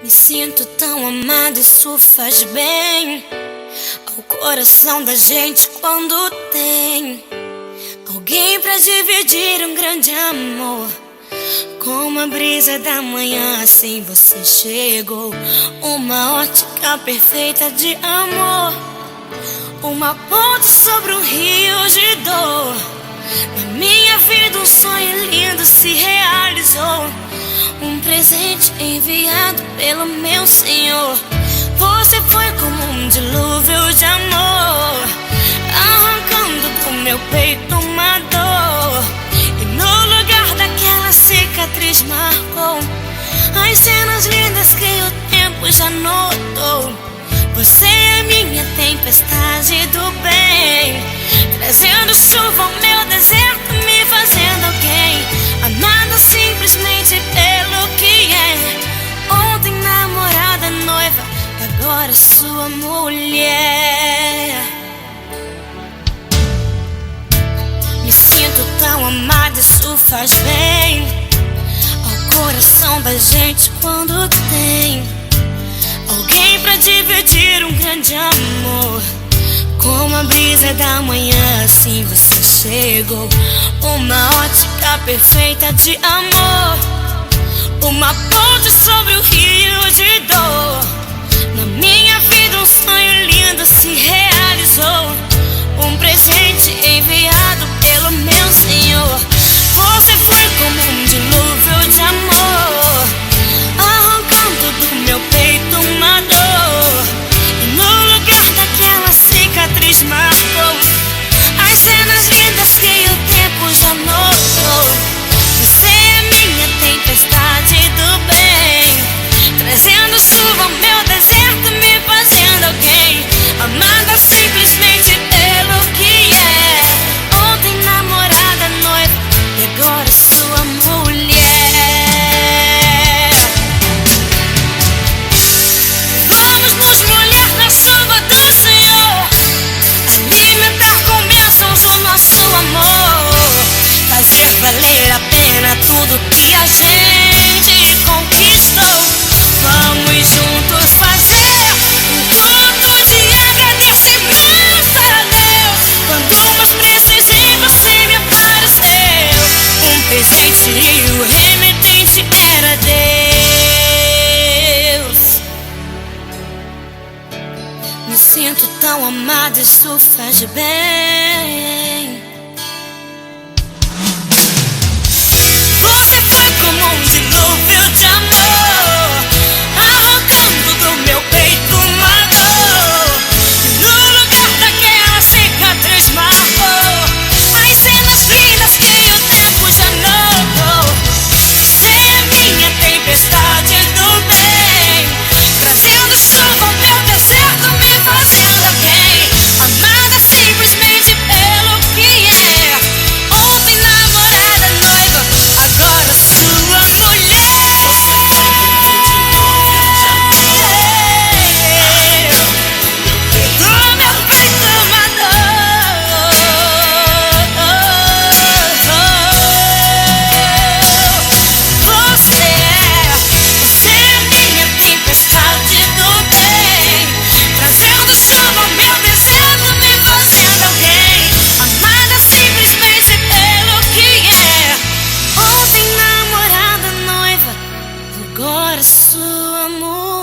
Me sinto tão amada, isso faz bem ao coração da gente quando tem alguém pra dividir um grande amor. Como a brisa da manhã, assim você chegou. Uma ótica perfeita de amor, uma ponte sobre um rio de dor. Na minha vida um sonho lindo se realizou, um presente enviado pelo meu Senhor. Você foi como um dilúvio de amor, arrancando do meu peito uma dor. E no lugar daquela cicatriz marcou as cenas lindas que o tempo já notou. Você é minha tempestade do bem, trazendo chuva ao meu deserto, me fazendo alguém, amada simplesmente pelo que é. Ontem namorada, noiva, agora sua mulher. Me sinto tão amada, isso faz bem ao coração da gente quando tem alguém pra dividir um grande amor. Como a brisa da manhã, assim você chegou. Uma ótica perfeita de amor, uma ponte sobre o rio de dor. Na minha vida um sonho lindo se realizou, um presente enviado pelo meu Senhor. Você foi como um dilúvio de amor, arrancando do meu peito uma dor. E no lugar daquela cicatriz marcou as cenas lindas que o tempo já notou. Você é minha tempestade do bem, trazendo chuva ao meu deserto, me fazendo alguém, amada simplesmente pelo que é. Ontem namorada, noiva, e agora sua mulher. Vamos nos molhar na chuva do Senhor, alimentar com bênçãos o nosso amor, fazer valer a pena tudo que a gente conquistou. Vamos juntos fazer um culto de agradecimento a Deus. Quando mais precisei, você me apareceu, um presente e o remetente era Deus. Me sinto tão amada, isso faz bem. Você foi como um dilúvio de amor, arrancando do meu peito uma dor. E no lugar daquela cicatriz marcou as cenas lindas que o tempo já notou. Você é minha tempestade do bem, trazendo chuva ao meu deserto, me fazendo alguém, amada simplesmente pelo que é. Ontem namorada, noiva, agora sua mulher. Do meu peito uma dor. Você é minha tempestade do bem, trazendo chuva ao meu deserto, me fazendo alguém, amada simplesmente pelo que é. Ontem namorada, noiva, agora sua mulher.